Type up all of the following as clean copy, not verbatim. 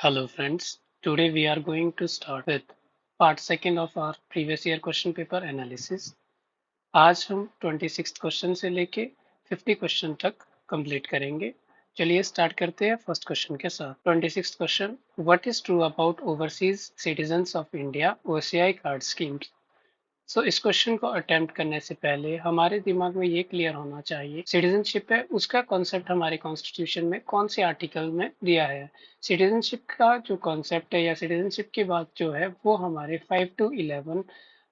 Hello friends, today we are going to start with part second of our previous year question paper analysis. आज हम 26 question से लेके 50 question तक complete करेंगे। चलिए स्टार्ट करते हैं फर्स्ट क्वेश्चन के साथ। 26 question, what is true about overseas citizens of India OCI card schemes. इस क्वेश्चन को अटेम्प्ट करने से पहले हमारे दिमाग में ये क्लियर होना चाहिए सिटीजनशिप है उसका कॉन्सेप्ट हमारे कॉन्स्टिट्यूशन में कौन से आर्टिकल में दिया है। सिटीजनशिप का जो कॉन्सेप्ट है या सिटीजनशिप की बात जो है वो हमारे 5 to 11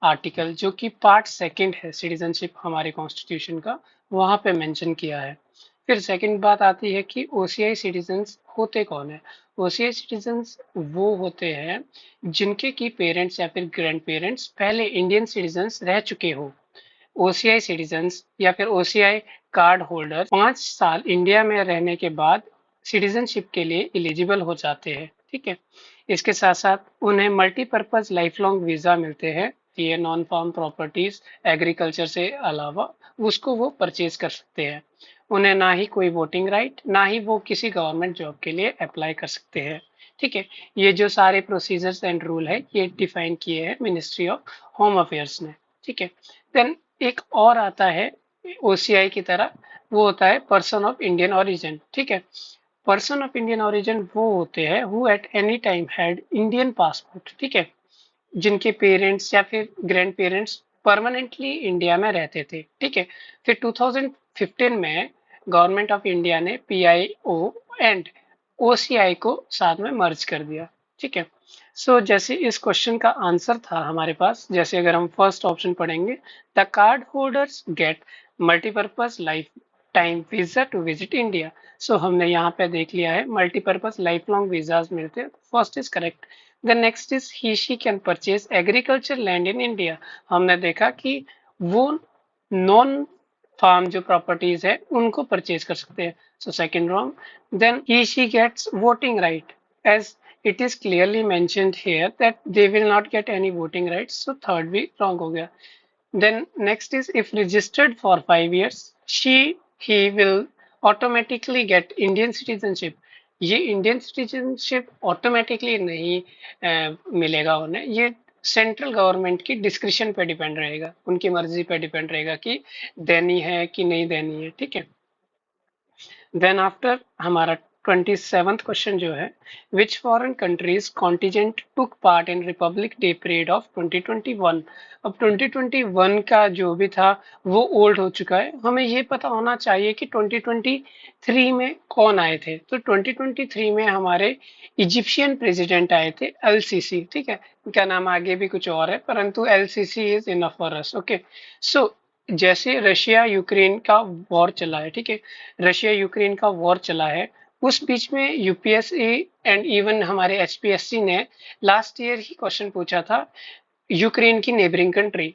आर्टिकल जो कि पार्ट सेकंड है सिटीजनशिप हमारे कॉन्स्टिट्यूशन का, वहां पे मेंशन किया है। फिर सेकंड बात आती है कि ओसीआई सिटीजन्स होते कौन है। ओसीआई सिटीजन्स वो होते हैं जिनके की पेरेंट्स या फिर ग्रैंड पेरेंट्स पहले इंडियन सिटीजन्स रह चुके हो। ओसीआई सिटीजन्स या फिर ओसीआई कार्ड होल्डर 5 साल इंडिया में रहने के बाद सिटीजनशिप के लिए एलिजिबल हो जाते हैं। ठीक है, इसके साथ साथ उन्हें मल्टीपर्पज लाइफ लॉन्ग वीजा मिलते हैं। ये नॉन फार्म प्रॉपर्टीज एग्रीकल्चर से अलावा उसको वो परचेज कर सकते हैं। उन्हें ना ही कोई वोटिंग राइट ना ही वो किसी गवर्नमेंट जॉब के लिए अप्लाई कर सकते हैं। ठीक है, ये जो सारे प्रोसीजर्स एंड रूल है ये डिफाइन किए हैं मिनिस्ट्री ऑफ होम अफेयर्स ने। ठीक है, देन एक और आता है ओसीआई की तरह, वो होता है पर्सन ऑफ इंडियन ओरिजिन। ठीक है, पर्सन ऑफ इंडियन ओरिजिन वो होते हैं who at any time had Indian passport. ठीक है, जिनके पेरेंट्स या फिर ग्रैंड पेरेंट्स परमानेंटली इंडिया में रहते थे। ठीक है, फिर 2015 में गवर्नमेंट ऑफ इंडिया ने पीआईओ एंड ओसीआई को साथ में मर्ज कर दिया। ठीक है, जैसे इस क्वेश्चन का आंसर था हमारे पास, जैसे अगर हम फर्स्ट ऑप्शन पढ़ेंगे, the card holders get multipurpose life time visa to visit India. हमने यहाँ पे देख लिया है मल्टीपर्पज लाइफ लॉन्ग वीजाज मिलते हैं, first is correct. The next is he she can purchase agriculture land in India. हमने देखा कि वो नॉन फार्म जो प्रॉपर्टीज है उनको परचेज कर सकते हैं, second wrong. Then he she gets voting right, as it is clearly mentioned here that they will not get any voting rights, third भी wrong हो गया। Then next is if registered for 5 years, he will automatically get Indian citizenship। ये Indian citizenship automatically नहीं मिलेगा उन्हें, ये central government की description पे डिपेंड रहेगा, उनकी मर्जी पे डिपेंड रहेगा कि देनी है कि नहीं देनी है। ठीक है, देन आफ्टर हमारा 27th क्वेश्चन जो है, which foreign countries contingent took part in Republic Day parade of 2021। अब 2021 का जो भी था वो ओल्ड हो चुका है, हमें ये पता होना चाहिए कि 2023 में कौन आए थे। तो 2023 में हमारे इजिप्शियन प्रेसिडेंट आए थे, एलसीसी। ठीक है, इनका नाम आगे भी कुछ और है परंतु LCC is enough for us. Okay, so जैसे रशिया यूक्रेन का वॉर चला है, ठीक है, रशिया यूक्रेन का वॉर चला है, उस बीच में यूपीएससी एंड इवन हमारे एचपीएससी ने लास्ट ईयर ही क्वेश्चन पूछा था यूक्रेन की नेबरिंग कंट्री।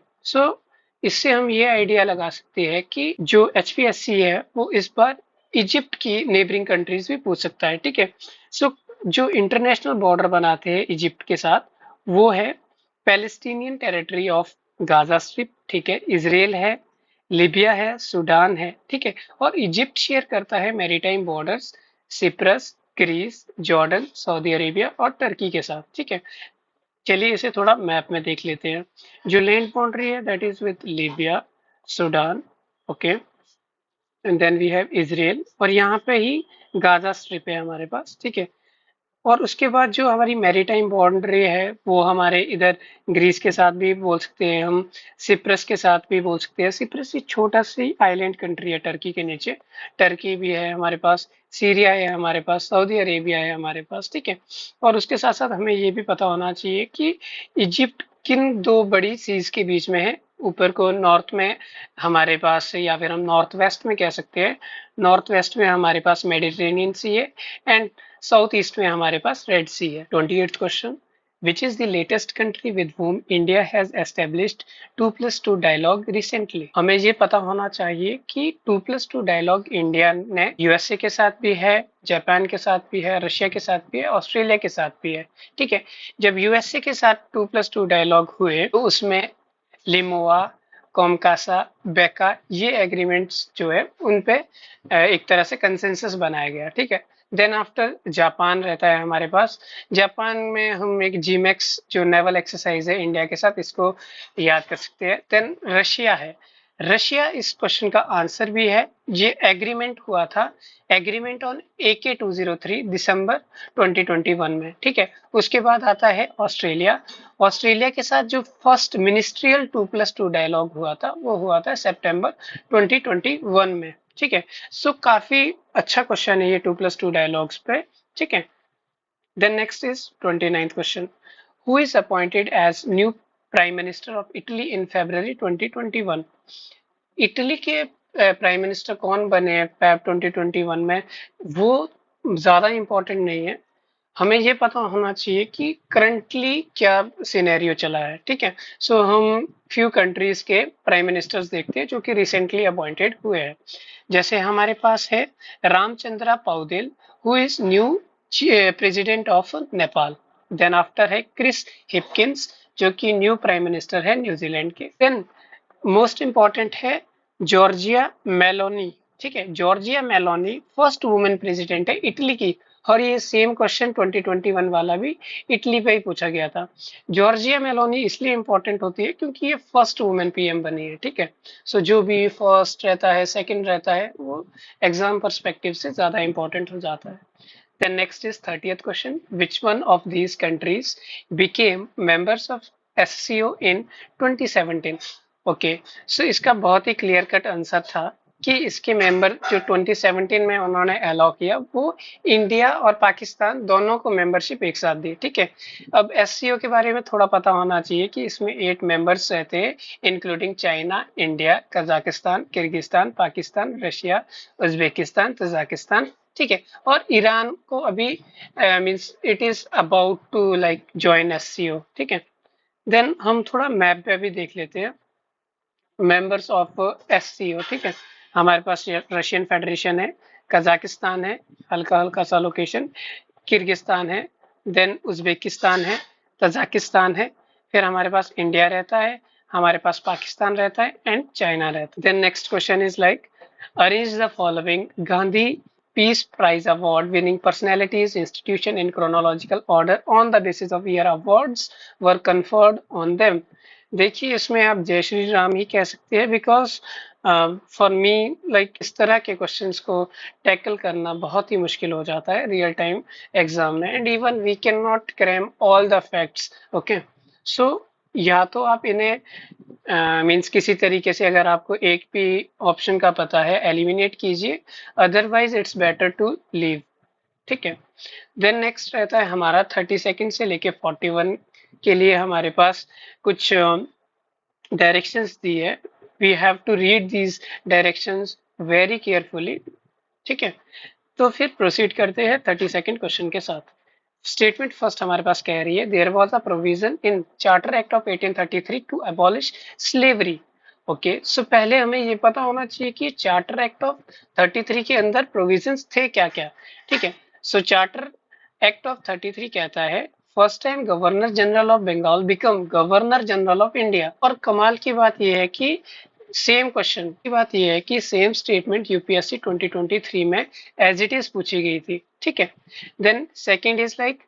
इससे हम ये आइडिया लगा सकते हैं कि जो एचपीएससी है वो इस बार इजिप्ट की नेबरिंग कंट्रीज भी पूछ सकता है। ठीक है, जो इंटरनेशनल बॉर्डर बनाते हैं इजिप्ट के साथ वो है Palestinian territory of Gaza strip. ठीक है, इजराइल है, लीबिया है, सूडान है। ठीक है, और इजिप्ट शेयर करता है maritime borders Cyprus, Greece, Jordan, Saudi Arabia और टर्की के साथ। ठीक है, चलिए इसे थोड़ा मैप में देख लेते हैं। जो लैंड बाउंड्री है that is with Libya, Sudan, okay, and then we have Israel, और यहाँ पे ही गाजा स्ट्रिप है हमारे पास। ठीक है, और उसके बाद जो हमारी मैरीटाइम बाउंड्री है वो हमारे इधर ग्रीस के साथ भी बोल सकते हैं, हम सिप्रस के साथ भी बोल सकते हैं। सिप्रस एक छोटा सी आइलैंड कंट्री है टर्की के नीचे, टर्की भी है हमारे पास, सीरिया है हमारे पास, सऊदी अरेबिया है हमारे पास। ठीक है, और उसके साथ साथ हमें ये भी पता होना चाहिए कि इजिप्ट किन दो बड़ी सीज के बीच में है। ऊपर को नॉर्थ में हमारे पास, या फिर हम नॉर्थ वेस्ट में कह सकते हैं, नॉर्थ वेस्ट में हमारे पास मेडिटेरेनियन सी है एंड साउथ ईस्ट में हमारे पास रेड सी है। 28th question, which is the latest country with whom India has established 2+2 dialogue recently. हमें ये पता होना चाहिए कि 2+2 डायलॉग इंडिया ने यूएसए के साथ भी है, जापान के साथ भी है, रशिया के साथ भी है, ऑस्ट्रेलिया के साथ भी है। ठीक है, जब यूएसए के साथ 2+2 डायलॉग हुए तो उसमें लिमोआ, कॉमकासा, बेका, ये एग्रीमेंट्स जो है उन पे एक तरह से कंसेंसस बनाया गया। ठीक है, देन आफ्टर जापान रहता है हमारे पास। जापान में हम एक जीमैक्स जो नेवल एक्सरसाइज है इंडिया के साथ, इसको याद कर सकते हैं। देन रशिया है। रशिया इस क्वेश्चन का आंसर भी है। ये एग्रीमेंट हुआ था, एग्रीमेंट ऑन AK-203 दिसंबर 2021 में, ठीक है। उसके बाद आता है ऑस्ट्रेलिया। ऑस्ट्रेलिया के साथ जो फर्स्ट मिनिस्ट्रियल 2+2 डायलॉग हुआ था वो हुआ था सितंबर 2021 में, ठीक है। सो काफी अच्छा क्वेश्चन है ये 2+2 डायलॉग्स पे, ठीक है। Then next is 29th question, who is appointed as new prime minister of Italy in February 2021। Italy के प्राइम मिनिस्टर कौन बने हैं फेब 2021 में, वो ज्यादा इंपॉर्टेंट नहीं है। हमें ये पता होना चाहिए कि करंटली क्या सिनेरियो चला है, ठीक है। सो हम फ्यू कंट्रीज के प्राइम मिनिस्टर्स देखते हैं जो कि रिसेंटली अपॉइंटेड हुए हैं। जैसे हमारे पास है Ramchandra Paudel, who is new president of Nepal. Then after है क्रिस हिपकिंस, जो कि न्यू प्राइम मिनिस्टर है न्यूजीलैंड के। देन मोस्ट इंपॉर्टेंट है जॉर्जिया मेलोनी, ठीक है। Giorgia Meloni first women president है इटली की, और ये सेम क्वेश्चन 2021 वाला भी इटली पे ही पूछा गया था। जॉर्जिया मेलोनी इसलिए इंपॉर्टेंट होती है क्योंकि ये फर्स्ट वुमेन पीएम बनी है, ठीक है। सो जो भी फर्स्ट रहता है, सेकंड रहता है, वो एग्जाम पर्सपेक्टिव से ज्यादा इंपॉर्टेंट हो जाता है। Then next is 30th question. Which one of these countries became members of SCO in 2017? Okay, सो इसका बहुत ही क्लियर कट आंसर था कि इसके मेंबर जो 2017 में उन्होंने अलाउ किया वो इंडिया और पाकिस्तान दोनों को मेंबरशिप एक साथ दी, ठीक है। अब एससीओ के बारे में थोड़ा पता होना चाहिए कि इसमें 8 मेंबर्स रहते हैं, including China, India, Kazakhstan, Kyrgyzstan, Pakistan, Russia, Uzbekistan, Tajikistan, ठीक है। और ईरान को अभी means it is about to like join SCO, ठीक है। देन हम थोड़ा मैप पे भी देख लेते हैं मेंबर्स ऑफ एससीओ, ठीक है। हमारे पास रशियन फेडरेशन है, कजाकिस्तान है, हल्का हल्का सा लोकेशन, किर्गिस्तान है, देन उज्बेकिस्तान है, तजाकिस्तान है, फिर हमारे पास इंडिया रहता है, हमारे पास पाकिस्तान रहता है एंड चाइना रहता है। Then next question is like arrange the following Gandhi Peace Prize award winning personalities institution in chronological order on the basis of year awards were conferred on them। देखिए इसमें आप जय श्री राम ही कह सकते हैं, बिकॉज फॉर मी लाइक इस तरह के क्वेश्चंस को टैकल करना बहुत ही मुश्किल हो जाता है रियल टाइम एग्जाम में, and even we can not cram all the facts, okay. So या तो आप इन्हें मीन्स किसी तरीके से अगर आपको एक भी ऑप्शन का पता है एलिमिनेट कीजिए, otherwise it's better to leave, ठीक है। देन नेक्स्ट रहता है हमारा 30 सेकंड से लेके 41 के लिए हमारे पास कुछ डायरेक्शंस दी है। We have to read these directions very carefully, ठीक है। तो फिर प्रोसीड करते हैं 30 सेकंड क्वेश्चन के साथ। स्टेटमेंट फर्स्ट हमारे पास कह रही है there was a provision in charter act of 1833 to abolish slavery. Okay, so पहले हमें ये पता होना चाहिए कि चार्टर एक्ट ऑफ 33 के अंदर प्रोविजंस थे क्या क्या, ठीक है। सो चार्टर एक्ट ऑफ 33 कहता है first time governor general of Bengal become governor general of India. और कमाल की बात यह है कि सेम क्वेश्चन की बात यह है कि सेम स्टेटमेंट यूपीएससी 2023 में एज इट इज पूछी गई थी, ठीक है। Then second is like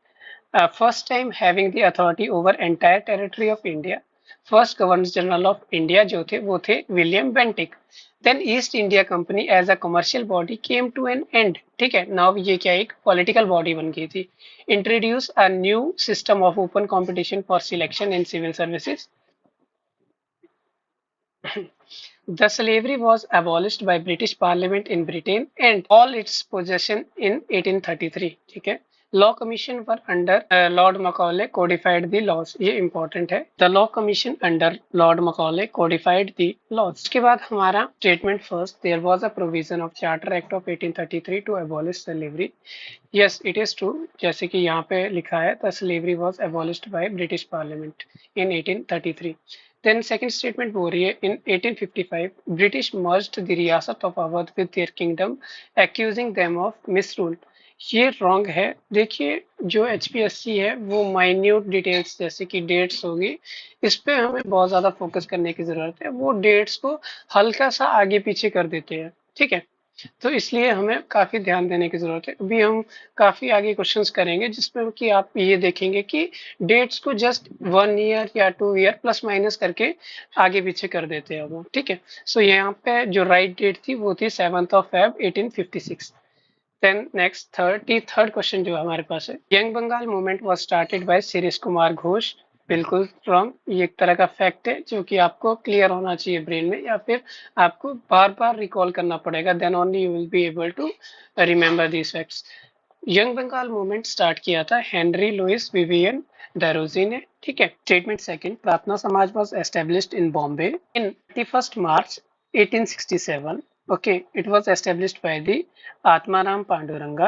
first time having the authority over entire territory of India. First governor general of India जो थे वो थे William Bentinck. Then East India company as a commercial body came to an end, ठीक है। Now ये क्या एक political body बन गई थी। Introduce a new system of open competition for selection in civil services. The slavery was abolished by British Parliament in Britain and all its possession in 1833, ठीक है। लॉ कमीशन पर under Lord Macaulay codified the laws, ये important है। The law commission under Lord Macaulay codified the laws. उसके बाद हमारा statement first there was a provision of charter act of 1833 to abolish slavery. Yes it is true, जैसे कि यहाँ पे लिखा है the slavery was abolished by British parliament in 1833। Then second statement बोल रही है in 1855 British merged the रियासत of Awadh with their kingdom accusing them of misrule। ये रॉन्ग है। देखिए जो HPSC है वो माइन्यूट डिटेल्स जैसे कि डेट्स होगी, इस पे हमें बहुत ज्यादा फोकस करने की जरूरत है। वो डेट्स को हल्का सा आगे पीछे कर देते हैं, ठीक है। तो इसलिए हमें काफी ध्यान देने की जरूरत है। अभी हम काफी आगे क्वेश्चंस करेंगे जिसमें कि आप ये देखेंगे कि डेट्स को जस्ट 1 ईयर या 2 ईयर प्लस माइनस करके आगे पीछे कर देते हैं वो, ठीक है। सो यहाँ पे जो राइट डेट थी वो थी 7 Feb 1856। Then next third question जो हमारे पास है, young Bengal movement was started by Shirish Kumar Ghosh. बिल्कुल रॉन्ग, ये एक तरह का फैक्ट है जो कि आपको क्लियर होना चाहिए ब्रेन में, या फिर आपको बार बार रिकॉल करना पड़ेगा, then only you will be able to remember these facts. Young Bengal movement start किया था हेनरी लुइस विवियन डेरोजी ने, ठीक है। स्टेटमेंट सेकंड, प्रार्थना समाज was established in Bombay in 31st March 1867। Okay, it was established by the Atmaram Panduranga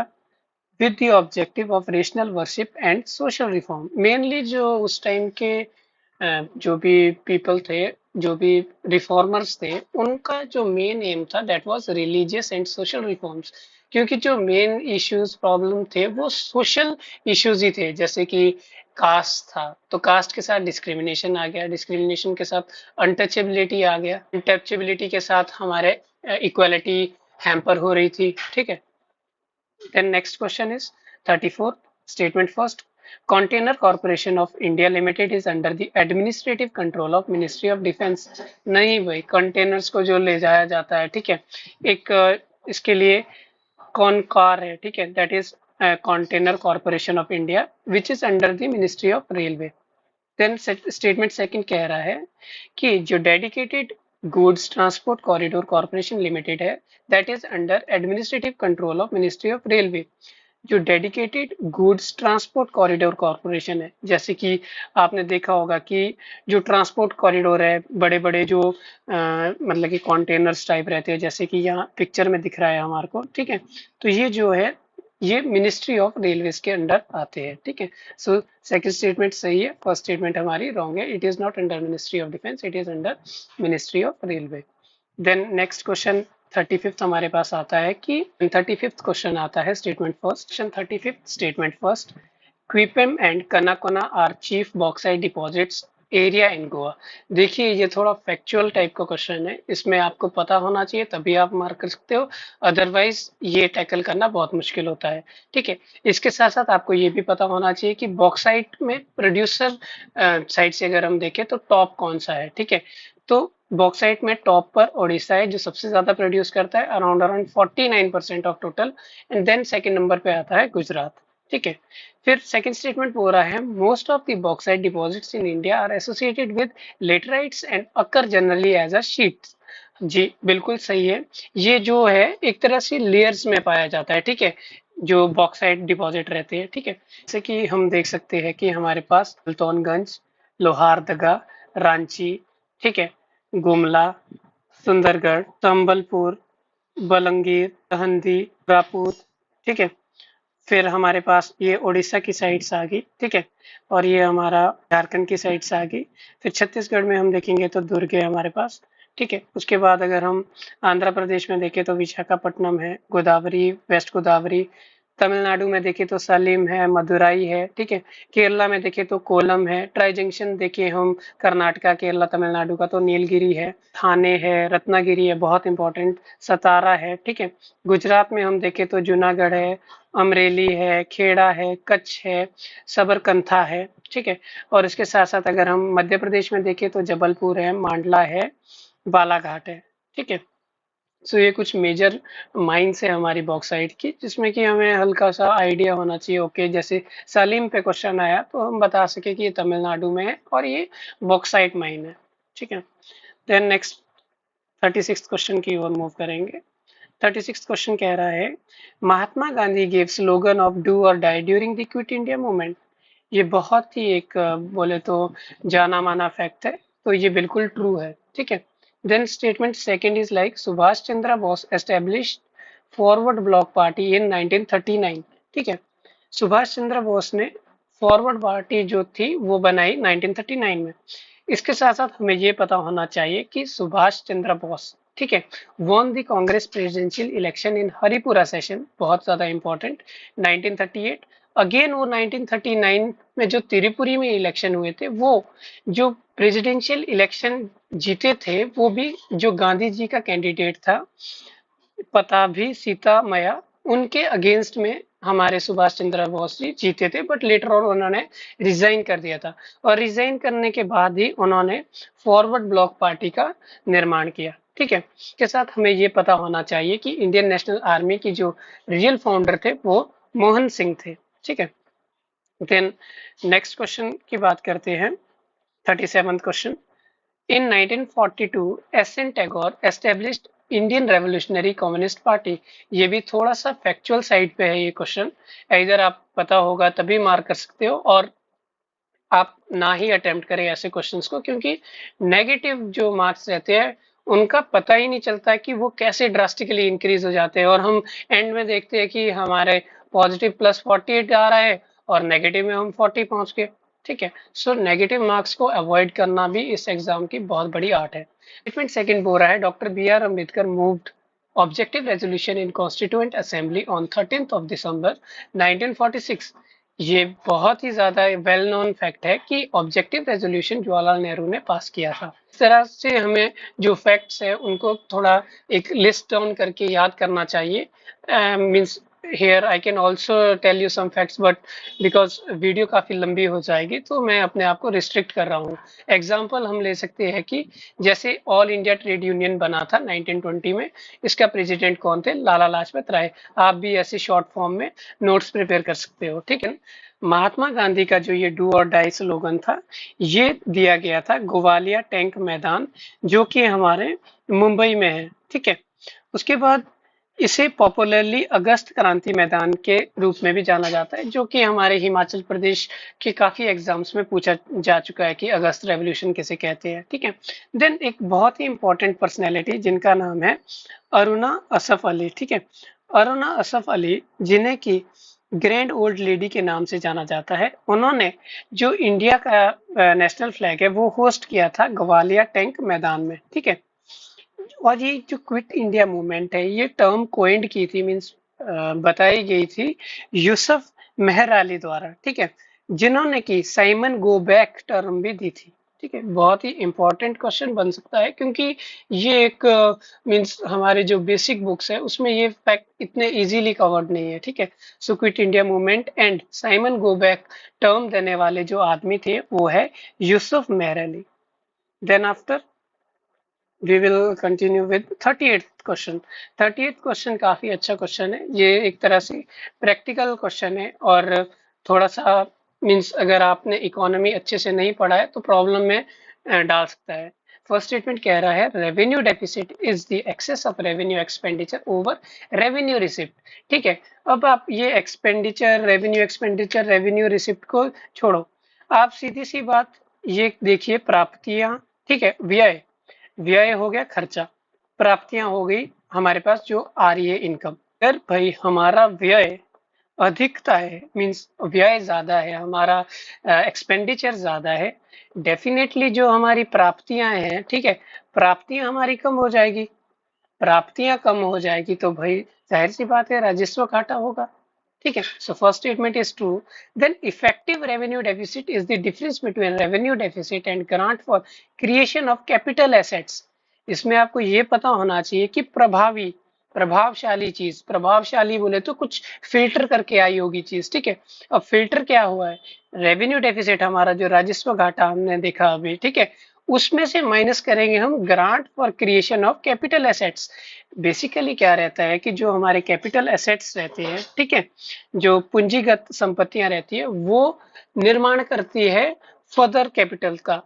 with the objective of rational worship and social reform। Mainly जो उस time के जो भी पीपल थे, जो भी रिफॉर्मर्स थे, उनका जो मेन एम था that was religious and social reforms. क्योंकि जो मेन इश्यूज प्रॉब्लम थे वो सोशल इश्यूज ही थे, जैसे कि कास्ट था तो कास्ट के साथ डिस्क्रिमिनेशन आ गया, डिस्क्रिमिनेशन के साथ अनटचेबिलिटी आ गया, अनटचेबिलिटी के साथ हमारे इक्वालिटी हैम्पर हो रही थी, ठीक है। Then next question is 34th statement first. Container Corporation of India Limited is under the administrative control of Ministry of Defense। नहीं भाई, कंटेनर्स को जो ले जाया जाता है, ठीक है, एक इसके लिए कॉनकार है, ठीक है, that is container corporation of India which is under the ministry of railway. Then statement second कह रहा है कि जो dedicated goods transport corridor corporation limited है that is under administrative control of ministry of railway. जो dedicated goods transport corridor corporation है, जैसे कि आपने देखा होगा कि जो ट्रांसपोर्ट कॉरिडोर है, बड़े बड़े जो मतलब कि कंटेनर्स टाइप रहते हैं, जैसे कि यहाँ पिक्चर में दिख रहा है हमारे को, ठीक है। तो ये जो है ये मिनिस्ट्री ऑफ रेलवेज के अंडर आते हैं, ठीक है। सो सेकंड स्टेटमेंट सही है, फर्स्ट स्टेटमेंट हमारी रॉन्ग है। It is not under ministry of defence, it is under ministry of railway. Then next question 35th हमारे पास आता है कि 35th क्वेश्चन आता है statement first. Question 35th statement first, Quepem and Canacona are chief bauxite deposits area in Goa. देखिए ये थोड़ा factual type का क्वेश्चन है, इसमें आपको पता होना चाहिए तभी आप मार्क कर सकते हो, अदरवाइज ये टैकल करना बहुत मुश्किल होता है, ठीक है। इसके साथ साथ आपको ये भी पता होना चाहिए कि बॉक्साइट में प्रोड्यूसर साइड से अगर हम देखें तो टॉप कौन सा है, ठीक है। तो बॉक्साइट में टॉप पर ओडिशा है जो सबसे ज्यादा प्रोड्यूस करता है, around around 49% of total, and then second number पे आता है गुजरात, ठीक है। फिर सेकंड स्टेटमेंट बोल रहा है most of the bauxite deposits in India are associated with laterites and occur generally as a sheets. जी बिल्कुल सही है, ये जो है एक तरह से लेयर्स में पाया जाता है, ठीक है, जो बॉक्साइट डिपॉजिट रहते हैं, ठीक है। जैसे कि हम देख सकते हैं कि हमारे पास सुल्तानगंज, लोहारदगा, रांची, ठीक है, गुमला, सुंदरगढ़, संबलपुर, बलंगीर, दहंदी, रायपुर, ठीक है। फिर हमारे पास ये उड़ीसा की साइड से आ गई, ठीक है, और ये हमारा झारखंड की साइड से आ गई। फिर छत्तीसगढ़ में हम देखेंगे तो दुर्ग है हमारे पास, ठीक है। उसके बाद अगर हम आंध्र प्रदेश में देखें तो विशाखापट्टनम है, गोदावरी, वेस्ट गोदावरी। तमिलनाडु में देखें तो सलीम है, मदुराई है, ठीक है। केरला में देखें तो कोलम है। ट्राई जंक्शन देखें हम कर्नाटका, केरला, तमिलनाडु का तो नीलगिरी है, थाने है, रत्नागिरी है, बहुत इंपॉर्टेंट, सतारा है, ठीक है। गुजरात में हम देखें तो जूनागढ़ है, अमरेली है, खेड़ा है, कच्छ है, सबरकंथा है, ठीक है। और इसके साथ साथ अगर हम मध्य प्रदेश में देखें तो जबलपुर है, मांडला है, बालाघाट है, ठीक है। सो ये कुछ मेजर माइंस है हमारी बॉक्साइट की, जिसमें कि हमें हल्का सा आइडिया होना चाहिए। ओके, जैसे सलीम पे क्वेश्चन आया तो हम बता सके कि ये तमिलनाडु में है और ये बॉक्साइट माइन है, ठीक है। देन नेक्स्ट 36th क्वेश्चन की ओर मूव करेंगे। 36th क्वेश्चन कह रहा है Mahatma Gandhi gave slogan of do or die during the quit India movement. ये बहुत ही एक बोले तो जाना माना फैक्ट है, तो ये बिल्कुल ट्रू है, ठीक है। Then statement second is like Subhash Chandra Bose established Forward Bloc party in 1939, ठीक है। सुभाष चंद्र बोस ने फॉरवर्ड पार्टी जो थी वो बनाई 1939 में। इसके साथ साथ हमें ये पता होना चाहिए कि सुभाष चंद्र बोस, ठीक है, won the Congress presidential election in Haripura session, बहुत ज्यादा इंपॉर्टेंट, 1938। अगेन वो 1939 में जो त्रिपुरी में इलेक्शन हुए थे, वो जो प्रेसिडेंशियल इलेक्शन जीते थे वो भी जो गांधी जी का कैंडिडेट था पता भी सीता मैया, उनके अगेंस्ट में हमारे सुभाष चंद्र बोस जी जीते थे, बट लेटर और उन्होंने रिजाइन कर दिया था। और रिजाइन करने के बाद ही उन्होंने फॉरवर्ड ब्लॉक पार्टी का निर्माण किया। ठीक है, के साथ हमें ये पता होना चाहिए कि इंडियन नेशनल आर्मी की जो रियल फाउंडर थे वो मोहन सिंह थे। ठीक है, देन नेक्स्ट क्वेश्चन की बात करते हैं। 37th question, in 1942 S N Tagore established Indian revolutionary communist party. ये भी थोड़ा सा फैक्चुअल साइड पे है ये क्वेश्चन, इधर आप पता होगा तभी मार्क कर सकते हो, और आप ना ही अटेम्प्ट करें ऐसे क्वेश्चंस को, क्योंकि नेगेटिव जो मार्क्स रहते हैं उनका पता ही नहीं चलता कि वो कैसे ड्रास्टिकली इंक्रीज हो जाते हैं, और हम एंड में देखते हैं कि हमारे पॉजिटिव +48 आ रहा है और नेगेटिव में हम 40 पहुंच गए। ठीक है, सो नेगेटिव मार्क्स को अवॉइड करना भी इस एग्जाम की बहुत बड़ी आर्ट है। स्टेटमेंट सेकंड बोल रहा है, doctor B.R. Ambedkar moved objective resolution in constituent assembly on 13 दिसंबर 1946। ये बहुत ही ज्यादा वेल नोन फैक्ट है कि ऑब्जेक्टिव रेजोल्यूशन जवाहरलाल नेहरू ने पास किया था। इस तरह से हमें जो फैक्ट्स है उनको थोड़ा एक लिस्ट डाउन करके याद करना चाहिए। Means here I can also tell you some facts, but because video काफी लंबी हो जाएगी तो मैं अपने आप को रिस्ट्रिक्ट कर रहा हूँ। एग्जाम्पल हम ले सकते हैं कि जैसे ऑल इंडिया ट्रेड यूनियन बना था 1920 में, इसका प्रेसिडेंट कौन थे? लाला लाजपत राय। आप भी ऐसे शॉर्ट फॉर्म में नोट्स प्रिपेयर कर सकते हो। ठीक है, महात्मा गांधी का जो ये डू और डाई स्लोगन था, ये दिया गया था ग्वालियर टैंक मैदान, जो कि हमारे मुंबई में है। ठीक है, उसके बाद इसे पॉपुलरली अगस्त क्रांति मैदान के रूप में भी जाना जाता है, जो कि हमारे हिमाचल प्रदेश के काफी एग्जाम्स में पूछा जा चुका है कि अगस्त रेवोल्यूशन किसे कहते हैं। ठीक है, देन एक बहुत ही इंपॉर्टेंट पर्सनैलिटी जिनका नाम है अरुणा असफ अली। ठीक है, अरुणा असफ अली, जिन्हें की ग्रैंड ओल्ड लेडी के नाम से जाना जाता है, उन्होंने जो इंडिया का नेशनल फ्लैग है वो होस्ट किया था ग्वालियर टैंक मैदान में। ठीक है, और ये जो क्विट इंडिया मूवमेंट है, ये टर्म कोइंड की थी, मींस बताई गई थी यूसुफ मेहर अली द्वारा। ठीक है, जिन्होंने की साइमन गो बैक टर्म भी दी थी। ठीक है, बहुत ही इंपॉर्टेंट क्वेश्चन बन सकता है, क्योंकि ये एक मींस हमारे जो बेसिक बुक्स है उसमें ये फैक्ट इतने इजीली कवर्ड नहीं है। ठीक है, so quit India movement and Simon go back term देने वाले जो आदमी थे वो है Yusuf Meher Ali. Then after we will continue with 38th question. 38th question काफी अच्छा क्वेश्चन है, ये एक तरह से प्रैक्टिकल क्वेश्चन है, और थोड़ा सा मींस अगर आपने इकोनॉमी अच्छे से नहीं पढ़ा है तो प्रॉब्लम में डाल सकता है। फर्स्ट स्टेटमेंट कह रहा है revenue deficit is the excess of revenue expenditure over revenue receipt. ठीक है, अब आप ये एक्सपेंडिचर रेवेन्यू रिसिप्ट को छोड़ो, आप सीधी सी बात ये देखिए, प्राप्तियां, ठीक है, व्यय, व्यय हो गया खर्चा, प्राप्तियां हो गई हमारे पास जो आ रही है इनकम। अगर भाई हमारा व्यय अधिकता है, मींस व्यय ज्यादा है, हमारा एक्सपेंडिचर ज्यादा है, डेफिनेटली जो हमारी प्राप्तियां हैं, ठीक है, प्राप्तियां हमारी कम हो जाएगी। प्राप्तियां कम हो जाएगी तो भाई जाहिर सी बात है राजस्व घाटा होगा। ठीक है, so first statement is true. Then effective revenue deficit is the difference between revenue deficit and grant for creation of capital assets. इसमें आपको ये पता होना चाहिए कि प्रभावशाली चीज, प्रभावशाली बोले तो कुछ फिल्टर करके आई होगी चीज। ठीक है, अब फिल्टर क्या हुआ है? रेवेन्यू डेफिसिट हमारा जो राजस्व घाटा हमने देखा अभी, ठीक है, उसमें से माइनस करेंगे हम grant for creation of capital assets. Basically क्या रहता है कि जो हमारे कैपिटल एसेट्स रहते हैं, ठीक है, जो पूंजीगत संपत्तियां रहती है, वो निर्माण करती है फर्दर कैपिटल का।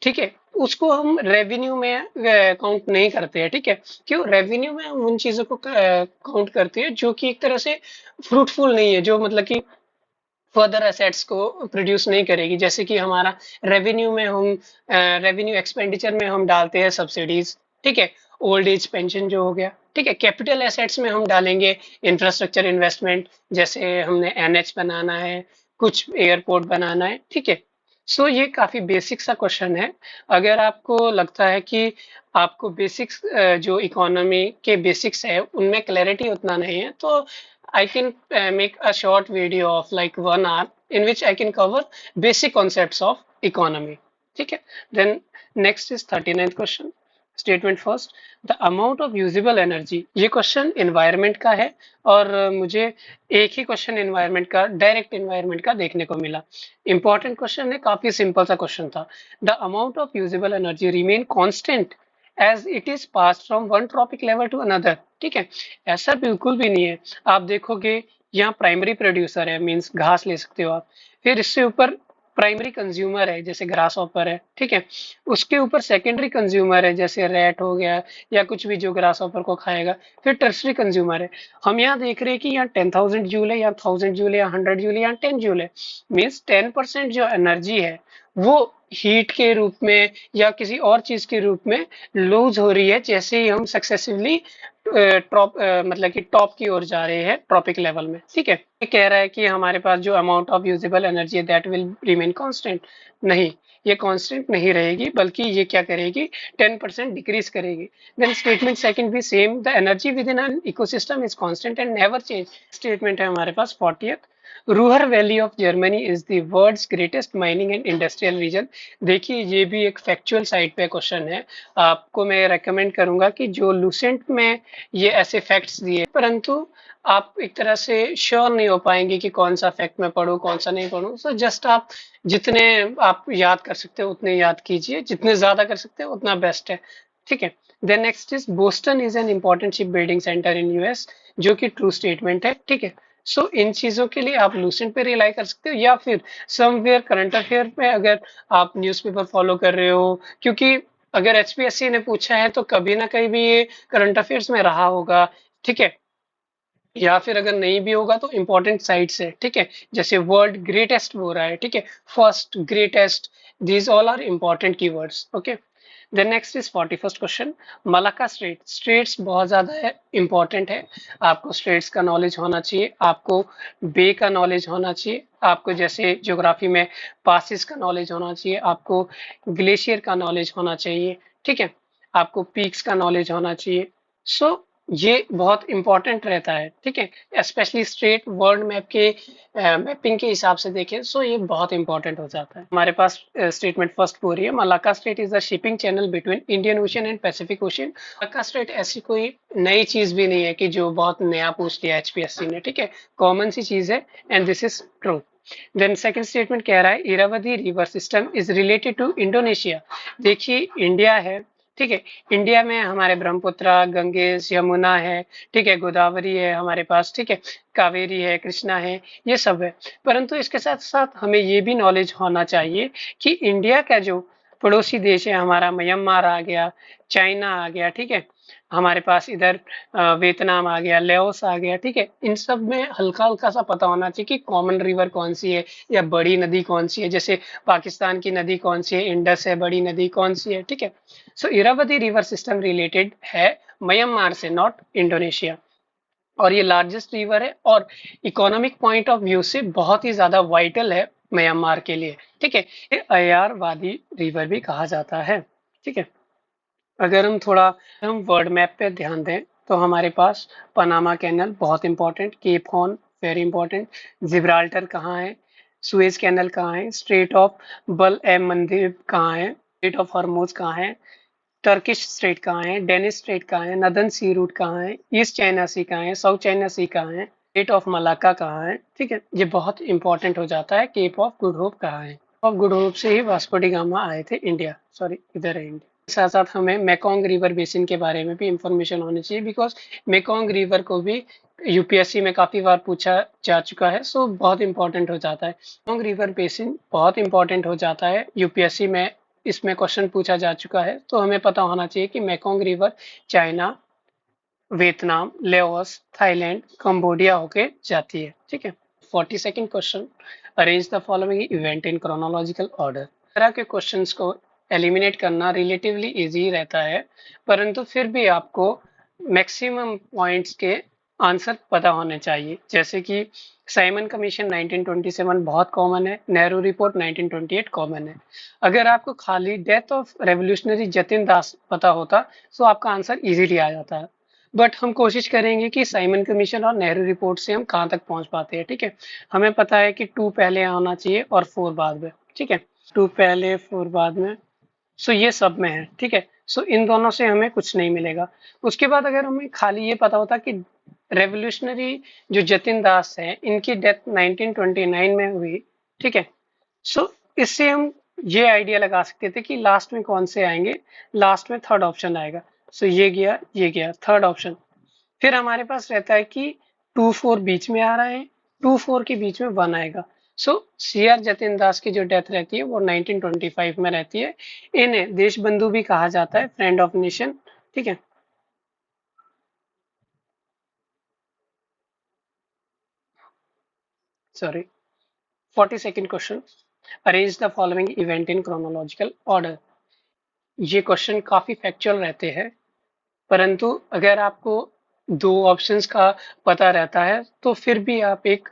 ठीक है, उसको हम रेवेन्यू में काउंट नहीं करते हैं। ठीक है, क्यों? रेवेन्यू में हम उन चीजों को काउंट करते हैं जो कि एक तरह से फ्रूटफुल नहीं है, जो मतलब कि फर्दर एसेट्स को प्रोड्यूस नहीं करेगी। जैसे कि हमारा रेवेन्यू में हम रेवेन्यू एक्सपेंडिचर में हम डालते हैं सब्सिडीज, ठीक है, ओल्ड एज पेंशन जो हो गया। ठीक है, कैपिटल एसेट्स में हम डालेंगे इंफ्रास्ट्रक्चर इन्वेस्टमेंट, जैसे हमने एनएच बनाना है, कुछ एयरपोर्ट बनाना है। ठीक है, सो ये काफी बेसिक सा क्वेश्चन है। अगर आपको लगता है कि आपको बेसिक्स जो इकोनॉमी के बेसिक्स है उनमें क्लैरिटी उतना नहीं है, तो I can make a short video of like 1 hour in which I can cover basic concepts of economy. ठीक है, then next is 39th question. Statement first, the amount of usable energy. ये question environment का है और मुझे एक ही question environment का, direct environment का देखने को मिला। इंपॉर्टेंट क्वेश्चन है, काफी सिंपल सा क्वेश्चन था। The amount of usable energy remain constant as it is pass from one trophic level to another. ठीक है, ऐसा बिल्कुल भी नहीं है। आप देखोगे यहाँ प्राइमरी प्रोड्यूसर है, मीन्स घास ले सकते हो आप, फिर इससे ऊपर प्राइमरी कंज्यूमर है जैसे ग्रास हॉपर है, ठीक है, उसके ऊपर सेकेंडरी कंज्यूमर है जैसे रैट हो गया या कुछ भी जो ग्रास हॉपर को खाएगा, फिर टर्सरी कंज्यूमर है। हम यहाँ देख रहे हैं कि यहाँ 10,000 जूल है या 1000 जूल है या 100 जूल है या 10 जूल है, मीन्स 10% जो एनर्जी है वो हीट के रूप में या किसी और चीज के रूप में लूज हो रही है जैसे ही हम सक्सेसिवली टॉप मतलब कि टॉप की ओर जा रहे हैं ट्रॉपिक लेवल में। ठीक है, ये कह रहा है कि हमारे पास जो अमाउंट ऑफ यूजेबल एनर्जी है दैट विल रिमेन कांस्टेंट। नहीं, ये कांस्टेंट नहीं रहेगी, बल्कि ये क्या करेगी, 10% डिक्रीज करेगी। देन स्टेटमेंट सेकंड भी same, the energy within an ecosystem is constant and never change. Statement है हमारे पास 40th, Ruhr valley of Germany is the world's greatest mining and industrial region. देखिए ये भी एक फैक्चुअल साइड पे question है, आपको मैं रेकमेंड करूंगा कि जो लूसेंट में ये ऐसे फैक्ट्स दिए, परंतु आप एक तरह से श्योर नहीं हो पाएंगे कि कौन सा फैक्ट मैं पढ़ूं कौन सा नहीं पढ़ूं। सो जस्ट आप जितने आप याद कर सकते हो उतने याद कीजिए, जितने ज्यादा कर सकते हो उतना बेस्ट है। ठीक है, then next is Boston is an important ship building centre in US, जो कि ट्रू स्टेटमेंट है। ठीक है, सो इन चीजों के लिए आप लूसेंट पे रिलाई कर सकते हो या फिर समवेयर करंट अफेयर में अगर आप न्यूज़पेपर फॉलो कर रहे हो, क्योंकि अगर एचपीएससी ने पूछा है तो कभी ना कहीं भी ये करंट अफेयर्स में रहा होगा। ठीक है, या फिर अगर नहीं भी होगा तो इंपॉर्टेंट साइट्स है। ठीक है, जैसे वर्ल्ड ग्रेटेस्ट हो रहा है, ठीक है, first greatest, these all are important keywords. Okay, then next is 41st question, Malacca strait. Straits बहुत ज्यादा इंपॉर्टेंट है, आपको स्ट्रेट्स का नॉलेज होना चाहिए, आपको बे का नॉलेज होना चाहिए, आपको जैसे ज्योग्राफी में पासिस का नॉलेज होना चाहिए, आपको ग्लेशियर का नॉलेज होना चाहिए। ठीक है, आपको पीक्स का नॉलेज होना चाहिए। सो ये बहुत इंपॉर्टेंट रहता है। ठीक है, स्पेशली स्ट्रेट वर्ल्ड मैप के मैपिंग के हिसाब से देखें, सो ये बहुत इंपॉर्टेंट हो जाता है। हमारे पास स्टेटमेंट फर्स्ट हो रही है, Malacca straight is the shipping channel between Indian ocean and Pacific ocean. Malacca straight ऐसी कोई नई चीज भी नहीं है कि जो बहुत नया पूछ लिया एचपीएससी ने। ठीक है, कॉमन सी चीज है and this is true. Then second statement कह रहा है Irrawaddy river system is related to Indonesia. देखिए इंडिया है, ठीक है, इंडिया में हमारे ब्रह्मपुत्र, गंगेश, यमुना है, ठीक है, गोदावरी है हमारे पास, ठीक है, कावेरी है, कृष्णा है, ये सब है। परंतु इसके साथ साथ हमें ये भी नॉलेज होना चाहिए कि इंडिया का जो पड़ोसी देश है हमारा, म्यांमार आ गया, चाइना आ गया, ठीक है, हमारे पास इधर वियतनाम आ गया, लेओस आ गया, ठीक है, इन सब में हल्का हल्का सा पता होना चाहिए कि कॉमन रिवर कौन सी है या बड़ी नदी कौन सी है। जैसे पाकिस्तान की नदी कौन सी है, इंडस है, बड़ी नदी कौन सी है। ठीक है, सो इरावती रिवर सिस्टम रिलेटेड है म्यांमार से, नॉट इंडोनेशिया, और ये लार्जेस्ट रिवर है और इकोनॉमिक पॉइंट ऑफ व्यू से बहुत ही ज्यादा वाइटल है म्यांमार के लिए। ठीक है, ये अयारवादी रिवर भी कहा जाता है। ठीक है, अगर हम वर्ल्ड मैप पे ध्यान दें तो हमारे पास पनामा कैनल बहुत important, Cape Horn very important, Gibraltar कहाँ है, सुएज कैनल कहाँ है, स्ट्रेट ऑफ बल ए मंदिब कहाँ है, स्ट्रेट ऑफ हॉर्मुज कहाँ है, टर्किश स्ट्रेट कहाँ है, डेनिस स्ट्रेट कहाँ है, नदन सी रूट कहाँ है, ईस्ट चाइना सी कहाँ है, साउथ चाइना सी कहाँ है, स्ट्रेट ऑफ मलाक्का कहाँ है। ठीक है, ये बहुत इंपॉर्टेंट हो जाता है। केप ऑफ गुड होप कहाँ है, ऑफ गुड होप से ही वास्को डी गामा आए थे इंडिया, सॉरी इधर है इंडिया। साथ साथ हमें मेकोंग रिवर बेसिन के बारे में भी इंफॉर्मेशन होनी चाहिए, बिकॉज मेकोंग रिवर को भी यूपीएससी में काफी बार पूछा जा चुका है, सो बहुत इंपॉर्टेंट हो जाता है। मेकोंग रिवर बेसिन बहुत इंपॉर्टेंट हो जाता है यूपीएससी में, इसमें क्वेश्चन पूछा जा चुका है, तो हमें पता होना चाहिए कि Mekong river China, Vietnam, Laos, Thailand, Cambodia होके जाती है। ठीक है, 42nd question, arrange the following event in chronological order. तरह के क्वेश्चंस को एलिमिनेट करना रिलेटिवली इजी रहता है, परंतु फिर भी आपको मैक्सिमम पॉइंट्स के आंसर पता होने चाहिए। जैसे कि साइमन कमीशन 1927 बहुत कॉमन है, नेहरू रिपोर्ट 1928 कॉमन है। अगर आपको खाली डेथ ऑफ रेवोल्यूशनरी जतिन दास पता होता तो आपका आंसर इजीली आ जाता है, बट हम कोशिश करेंगे कि साइमन कमीशन और नेहरू रिपोर्ट से हम कहाँ तक पहुंच पाते हैं। ठीक है, हमें पता है कि 2 पहले आना चाहिए और 4 बाद में। ठीक है, 2 पहले 4 बाद में, सो ये सब में है। ठीक है, सो इन दोनों से हमें कुछ नहीं मिलेगा। उसके बाद अगर हमें खाली ये पता होता कि रेवोल्यूशनरी जो जतिन दास है इनकी डेथ 1929 में हुई, ठीक है। सो इससे हम ये आइडिया लगा सकते थे कि लास्ट में कौन से आएंगे, लास्ट में थर्ड ऑप्शन आएगा। सो ये गया थर्ड ऑप्शन। फिर हमारे पास रहता है कि 2 4 बीच में आ रहे हैं, 2 4 के बीच में 1 आएगा। सो सी आर जतिन दास की जो डेथ रहती है वो 1925 में रहती है। इन्हें देश बंधु भी कहा जाता है, फ्रेंड ऑफ नेशन, ठीक है। Sorry, 42nd question, arrange the following event in chronological order. ये क्वेश्चन काफी फैक्चुअल रहते हैं, परंतु अगर आपको दो ऑप्शंस का पता रहता है तो फिर भी आप एक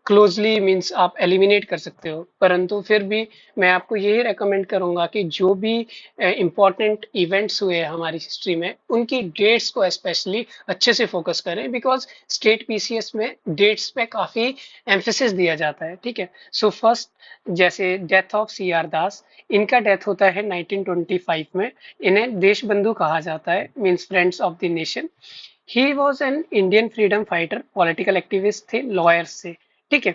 क्लोजली मीन्स आप एलिमिनेट कर सकते हो। परंतु फिर भी मैं आपको यही रेकमेंड करूंगा कि जो भी इंपॉर्टेंट इवेंट्स हुए हमारी हिस्ट्री में उनकी डेट्स को स्पेशली अच्छे से फोकस करें, बिकॉज स्टेट पीसीएस में डेट्स पे काफी एम्फेसिस दिया जाता है, ठीक है। सो फर्स्ट, जैसे डेथ ऑफ सी आर दास, इनका डेथ होता है 1925 में। इन्हें देश बंधु कहा जाता है, means friends of the nation. He was an Indian freedom fighter, political activist थे, लॉयर्स से, ठीक है।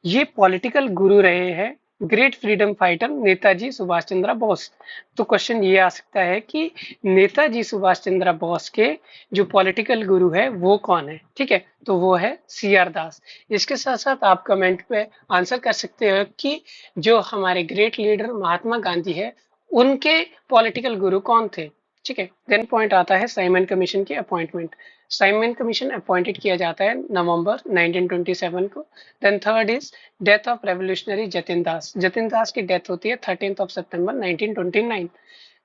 ये पॉलिटिकल गुरु रहे हैं great freedom fighter Netaji Subhash Chandra Bose. तो क्वेश्चन ये आ सकता है कि नेताजी सुभाष चंद्र बोस के जो पॉलिटिकल गुरु है वो कौन है, ठीक है। तो वो है सी आर दास। इसके साथ साथ आप कमेंट पे आंसर कर सकते हो कि जो हमारे ग्रेट लीडर महात्मा गांधी है उनके पॉलिटिकल गुरु कौन थे, ठीक है। देन पॉइंट आता है साइमन कमीशन की अपॉइंटमेंट। साइमन कमीशन अपॉइंटेड किया जाता है नवंबर 1927 को। Then third is death of revolutionary Jatin Das. Jatin Das की डेथ होती है 13th ऑफ सितंबर 1929।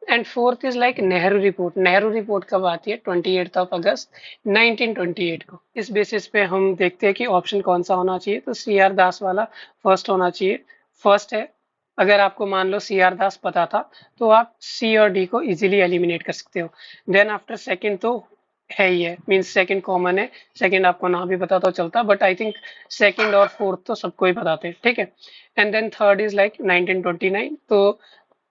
And fourth is like Nehru report. Nehru report कब आती है? 28th ऑफ अगस्त 1928 को। इस बेसिस पे हम देखते हैं कि ऑप्शन कौन सा होना चाहिए, तो सी आर दास वाला फर्स्ट होना चाहिए। फर्स्ट है। अगर आपको मान लो सी आर दास पता था तो आप सी और डी को इजीली एलिमिनेट कर सकते हो। देन आफ्टर सेकंड तो है ही है, मीन्स सेकंड कॉमन है। सेकंड आपको ना भी पता तो चलता, बट आई थिंक सेकंड और फोर्थ तो सबको ही पता थे, ठीक है। And then third is like 1929, तो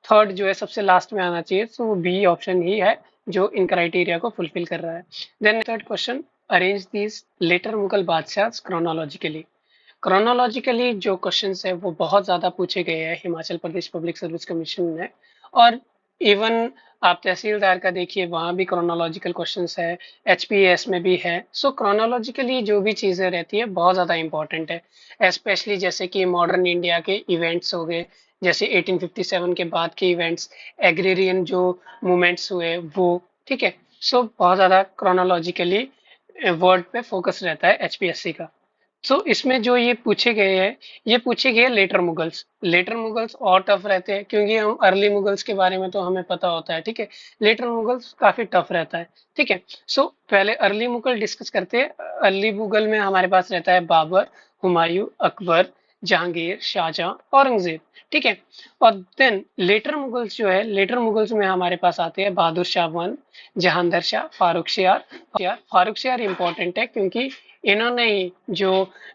थर्ड जो है सबसे लास्ट में आना चाहिए, तो वो बी ऑप्शन ही है जो इन क्राइटेरिया को फुलफिल कर रहा है। Then third question, arrange these later Mughal badshah chronologically. Chronologically जो क्वेश्चंस है वो बहुत ज्यादा पूछे गए हैं Himachal Pradesh public service commission में। और इवन आप तहसीलदार का देखिए, वहां भी क्रोनोलॉजिकल क्वेश्चंस है, एचपीएस में भी है। सो क्रोनोलॉजिकली जो भी चीजें रहती है बहुत ज्यादा इंपॉर्टेंट है, स्पेशली जैसे कि मॉडर्न इंडिया के इवेंट्स हो गए, जैसे 1857 के बाद के इवेंट्स, एग्रेरियन जो मूवमेंट्स हुए वो, ठीक है। सो बहुत ज्यादा क्रोनोलॉजिकली वर्ड पे फोकस रहता है एचपीएससी का। सो इसमें जो ये पूछे गए हैं, ये पूछे गए लेटर मुगल्स। लेटर मुगल्स और टफ रहते हैं क्योंकि हम अर्ली मुगल्स के बारे में तो हमें पता होता है, ठीक है। लेटर मुगल्स काफी टफ रहता है, ठीक है। सो पहले अर्ली मुगल डिस्कस करते हैं। अर्ली मुगल में हमारे पास रहता है बाबर, हुमायूं, अकबर, जहांगीर, शाहजहां, औरंगजेब, ठीक है। और देन लेटर मुगल्स जो है, लेटर मुगल्स में हमारे पास आते हैं बहादुर शाह 1, जहांदर शाह, फारूक शाह। फारूक शाह इंपॉर्टेंट है क्योंकि इन्होंने ही जो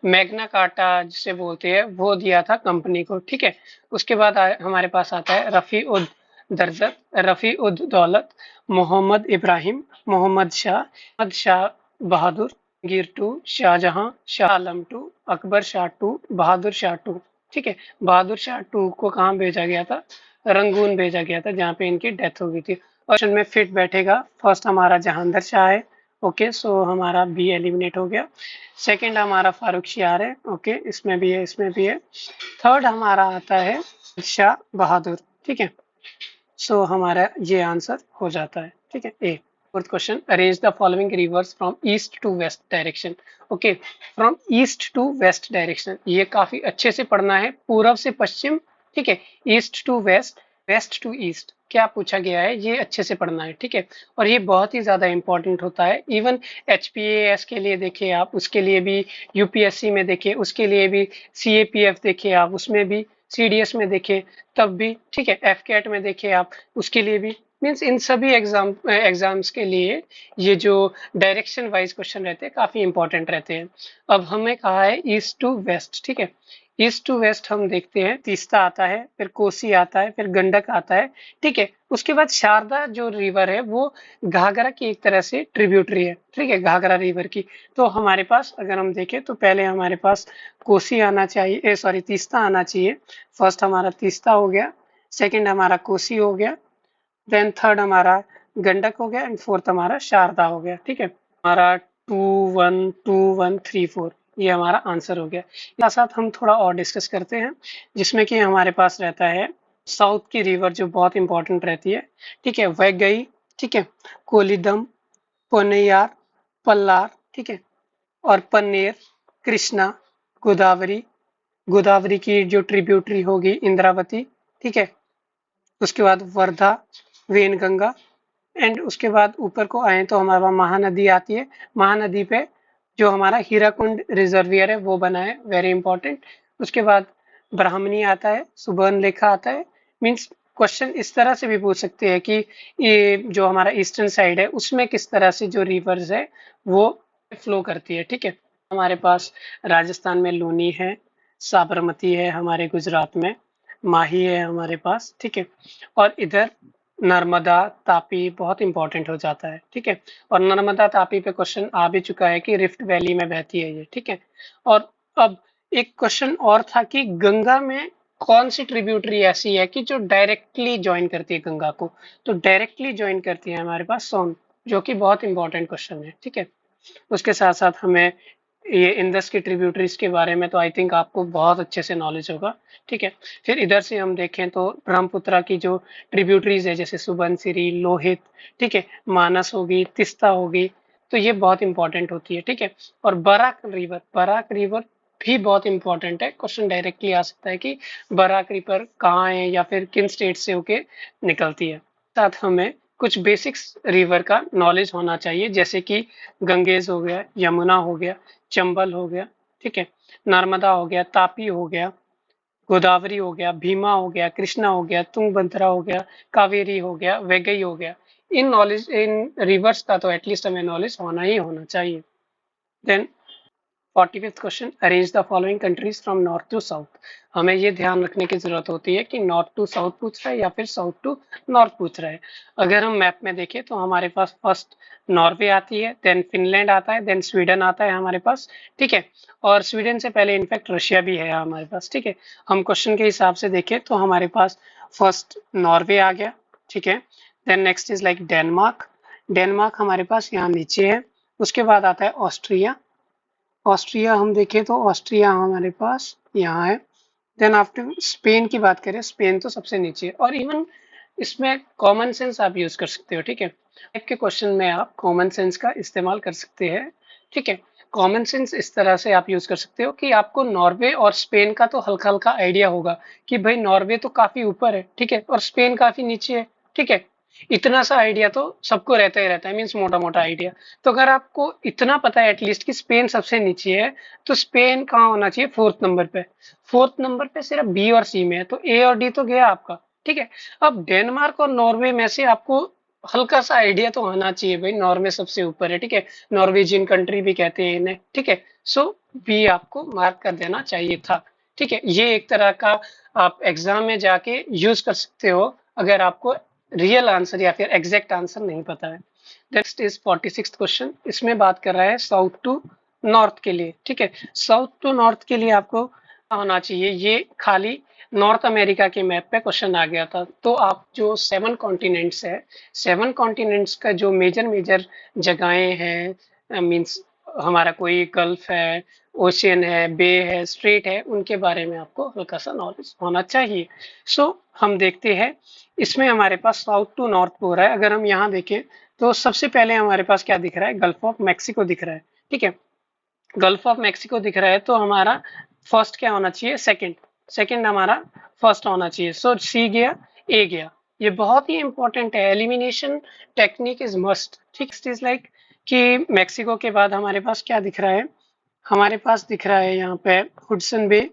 मैग्ना कार्टा जिसे बोलते हैं वो दिया था कंपनी को, ठीक है। उसके बाद हमारे पास आता है रफी उद दरजत, रफी उद दौलत, मोहम्मद इब्राहिम, मोहम्मद शाह बहादुर, गिर two, Shahjahan, Shah Alam two, Akbar Shah two, Bahadur Shah two, ठीक है। बहादुर शाह टू को कहाँ भेजा गया था? रंगून भेजा गया था, जहाँ पे इनकी डेथ हो गई थी। ऑप्शन में फिट बैठेगा। फर्स्ट हमारा जहांदर शाह है, ओके, सो हमारा बी एलिमिनेट हो गया। सेकंड हमारा फारूक शियार है, ओके, इसमें भी है, इसमें भी है। थर्ड हमारा आता है शाह बहादुर, ठीक है। सो हमारा ये आंसर हो जाता है, ठीक है, A. Fourth question, arrange the following rivers from east to west direction. Okay, from east to west direction, ये काफी अच्छे से पढ़ना है, पूर्व से पश्चिम, ठीक है। East to west, west to east, क्या पूछा गया है ये अच्छे से पढ़ना है, ठीक है। और ये बहुत ही ज्यादा इंपॉर्टेंट होता है। इवन एचपीएएस के लिए देखिए आप, उसके लिए भी, यूपीएससी में देखिए उसके लिए भी, सीएपीएफ देखिए आप उसमें भी, सीडीएस में देखिए तब भी, ठीक है, एफ कैट में देखिए आप उसके लिए भी। मीन्स इन सभी एग्जाम्स के लिए ये जो डायरेक्शन वाइज क्वेश्चन रहते हैं काफी इंपॉर्टेंट रहते हैं। अब हमें कहा है ईस्ट टू वेस्ट, ठीक है। ईस्ट टू वेस्ट हम देखते हैं तीस्ता आता है, फिर कोसी आता है, फिर गंडक आता है, ठीक है। उसके बाद शारदा जो रिवर है वो घाघरा की एक तरह से ट्रिब्यूटरी है, ठीक है, घाघरा रिवर की। तो हमारे पास अगर हम देखें तो पहले हमारे पास कोसी आना चाहिए, सॉरी तीस्ता आना चाहिए। फर्स्ट हमारा तीस्ता हो गया, सेकंड हमारा कोसी हो गया, देन थर्ड हमारा गंडक हो गया, एंड फोर्थ हमारा शारदा हो गया, ठीक है। हमारा 2 1 2 1 3 4 ये हमारा आंसर हो गया। इसके साथ हम थोड़ा और डिस्कस करते हैं, जिसमें कि हमारे पास रहता है साउथ की रिवर जो बहुत इंपॉर्टेंट रहती है, ठीक है, वैगई, ठीक है, कोलिदम, पोन्नैयार, पल्लार, ठीक है, और पन्नेर, कृष्णा, गोदावरी, गोदावरी की जो ट्रिब्यूटरी होगी इंद्रावती, ठीक है, उसके बाद वर्धा, वेनगंगा, एंड उसके बाद ऊपर को आए तो हमारे पास महानदी आती है। महानदी पे जो हमारा हीराकुंड रिजर्वियर है वो बना है, वेरी इंपॉर्टेंट। उसके बाद ब्राह्मणी आता है, सुबर्णरेखा आता है। मीन्स क्वेश्चन इस तरह से भी पूछ सकते हैं कि ये जो हमारा ईस्टर्न साइड है उसमें किस तरह से जो रिवर्स है वो फ्लो करती है, ठीक है। हमारे पास राजस्थान में लूनी है, साबरमती है, हमारे गुजरात में माही है हमारे पास, ठीक है। और इधर नर्मदा, तापी बहुत इंपॉर्टेंट हो जाता है, ठीक है। और नर्मदा तापी पे क्वेश्चन आ भी चुका है कि रिफ्ट वैली में बहती है ये, ठीक है। और अब एक क्वेश्चन और था कि गंगा में कौन सी ट्रिब्यूटरी ऐसी है कि जो डायरेक्टली ज्वाइन करती है गंगा को। तो डायरेक्टली ज्वाइन करती है हमारे पास सोन, जो कि बहुत इंपॉर्टेंट क्वेश्चन है, ठीक है। उसके साथ साथ हमें ये इंडस की ट्रिब्यूटरीज के बारे में तो आई थिंक आपको बहुत अच्छे से नॉलेज होगा, ठीक है। फिर इधर से हम देखें तो ब्रह्मपुत्रा की जो ट्रिब्यूटरीज है जैसे सुबनसिरी, लोहित, ठीक है, मानस होगी, तिस्ता होगी, तो ये बहुत इंपॉर्टेंट होती है, ठीक है। और बराक रिवर भी बहुत इंपॉर्टेंट है। क्वेश्चन डायरेक्टली आ सकता है कि बराक रिवर कहाँ है या फिर किन स्टेट से होके निकलती है। साथ हमें कुछ बेसिक्स रिवर का नॉलेज होना चाहिए, जैसे कि गंगेज हो गया, यमुना हो गया, चंबल हो गया, ठीक है, नर्मदा हो गया, तापी हो गया, गोदावरी हो गया, भीमा हो गया, कृष्णा हो गया, तुंगभद्रा हो गया, कावेरी हो गया, वैगई हो गया। इन रिवर्स का तो एटलीस्ट हमें नॉलेज होना ही होना चाहिए। Then 45th question, arrange the following countries from north to south. हमें ये ध्यान रखने की जरूरत होती है कि नॉर्थ टू साउथ पूछ रहा है या फिर साउथ टू नॉर्थ पूछ रहा है। अगर हम मैप में देखें तो हमारे पास फर्स्ट नॉर्वे आती है, देन फिनलैंड आता है, देन स्वीडन आता है हमारे पास, ठीक है। और स्वीडन से पहले इनफैक्ट रशिया भी है हमारे पास, ठीक है। हम क्वेश्चन के हिसाब से देखें तो हमारे पास फर्स्ट नॉर्वे आ गया, ठीक है। Then next is like Denmark. Denmark हमारे पास यहाँ नीचे है। उसके बाद आता है ऑस्ट्रिया। ऑस्ट्रिया हम देखें तो ऑस्ट्रिया हमारे पास यहाँ है। देन आफ्टर स्पेन की बात करें, स्पेन तो सबसे नीचे है। और इवन इसमें कॉमन सेंस आप यूज कर सकते हो, ठीक है। टाइप के क्वेश्चन में आप कॉमन सेंस का इस्तेमाल कर सकते हैं, ठीक है। कॉमन सेंस इस तरह से आप यूज कर सकते हो कि आपको नॉर्वे और स्पेन का तो हल्का हल्का आइडिया होगा कि भाई नॉर्वे तो काफी ऊपर है, ठीक है, और स्पेन काफी नीचे है, ठीक है। इतना सा आइडिया तो सबको रहता ही रहता है, मीन्स मोटा मोटा आइडिया। तो अगर आपको इतना पता है एटलीस्ट कि स्पेन सबसे नीचे है, तो स्पेन कहाँ होना चाहिए, फोर्थ नंबर पे। फोर्थ नंबर पे सिर्फ बी और सी में है, तो ए और डी तो गया आपका, ठीक है। अब डेनमार्क और नॉर्वे में से आपको हल्का सा आइडिया तो होना चाहिए भाई, नॉर्वे सबसे ऊपर है, ठीक है, नॉर्वेजियन कंट्री भी कहते हैं इन्हें, ठीक है। सो बी आपको मार्क कर देना चाहिए था, ठीक है। ये एक तरह का आप एग्जाम में जाके यूज कर सकते हो अगर आपको रियल आंसर या फिर एग्जैक्ट आंसर नहीं पता है। Next is 46th question. इसमें बात कर रहा है साउथ टू नॉर्थ के लिए, ठीक है। साउथ टू नॉर्थ के लिए आपको होना चाहिए, ये खाली नॉर्थ अमेरिका के मैप पे क्वेश्चन आ गया था। तो आप जो 7 कॉन्टिनेंट्स है, 7 कॉन्टिनेंट्स का जो मेजर मेजर जगहें हैं, मीन्स हमारा कोई गल्फ है, ओशियन है, बे है, स्ट्रेट है, उनके बारे में आपको हल्का सा नॉलेज होना चाहिए। सो हम देखते हैं इसमें हमारे पास साउथ टू नॉर्थ हो रहा है। अगर हम यहाँ देखें तो सबसे पहले हमारे पास क्या दिख रहा है, गल्फ ऑफ मैक्सिको दिख रहा है, ठीक है। गल्फ ऑफ मैक्सिको दिख रहा है तो हमारा फर्स्ट क्या होना चाहिए, सेकंड। सेकंड हमारा फर्स्ट होना चाहिए। सो सी गया, ए गया। ये बहुत ही इंपॉर्टेंट है, एलिमिनेशन टेक्निक इज मस्ट, ठीक। इज लाइक कि मैक्सिको के बाद हमारे पास क्या दिख रहा है, हमारे पास दिख रहा है यहाँ पे हुडसन बे,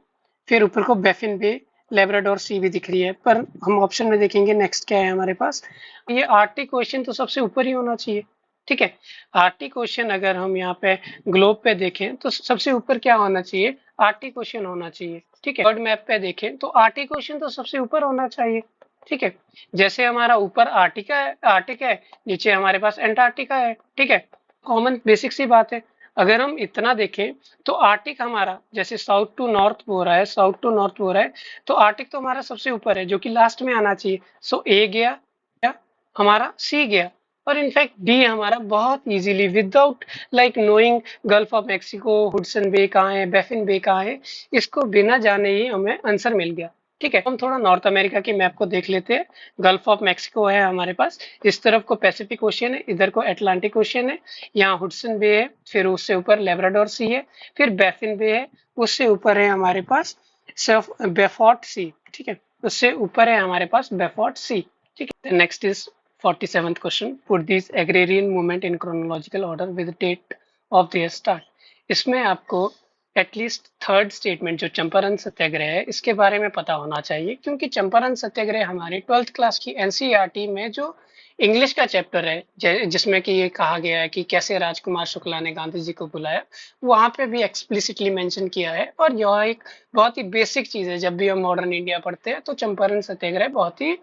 फिर ऊपर को बैफिन बे, लेब्राडोर सी भी दिख रही है। पर हम ऑप्शन में देखेंगे नेक्स्ट क्या है हमारे पास, ये आर्टिक ओशन तो सबसे ऊपर ही होना चाहिए, ठीक है। आर्टिक ओशन अगर हम यहाँ पे ग्लोब पे देखें तो सबसे ऊपर क्या होना चाहिए, आर्टिक ओशन होना चाहिए, ठीक है। वर्ल्ड मैप पे देखें तो आर्टिक ओशन तो सबसे ऊपर होना चाहिए, ठीक है। जैसे हमारा ऊपर आर्टिक है, नीचे हमारे पास एंटार्क्टिका है, ठीक है। कॉमन बेसिक सी बात है। अगर हम इतना देखें तो आर्टिक हमारा जैसे साउथ टू नॉर्थ हो रहा है, साउथ टू नॉर्थ हो रहा है, तो आर्टिक तो हमारा सबसे ऊपर है जो कि लास्ट में आना चाहिए। सो ए गया, हमारा सी गया, और इनफैक्ट डी हमारा बहुत easily without like knowing gulf of Mexico, Hudson bay कहाँ है, बैफिन बे कहाँ है, इसको बिना जाने ही हमें आंसर मिल गया, ठीक है। हम थोड़ा नॉर्थ अमेरिका की मैप को देख लेते हैं। गल्फ ऑफ मेक्सिको है हमारे पास, इस तरफ को पैसिफिक ओशियन है, इधर को अटलांटिक ओशियन है, यहाँ हुडसन बे है, फिर उससे ऊपर लेब्राडोर सी है, फिर बैफिन बे है, उससे ऊपर है हमारे पास बेफोर्ट सी, ठीक है। उससे ऊपर है हमारे पास बेफोर्ट सी, ठीक है। Next is 47th question. Put these agrarian movement in chronological order with date of their start. इसमें आपको एटलीस्ट थर्ड स्टेटमेंट जो चंपारण सत्याग्रह है इसके बारे में पता होना चाहिए, क्योंकि चंपारण सत्याग्रह हमारी 12th क्लास की एनसीईआरटी में जो इंग्लिश का चैप्टर है जिसमें कि ये कहा गया है कि कैसे राजकुमार शुक्ला ने गांधी जी को बुलाया, वहां पे भी एक्सप्लिसिटली मेंशन किया है। और यह एक बहुत ही बेसिक चीज है, जब भी हम मॉडर्न इंडिया पढ़ते हैं तो चंपारण सत्याग्रह बहुत ही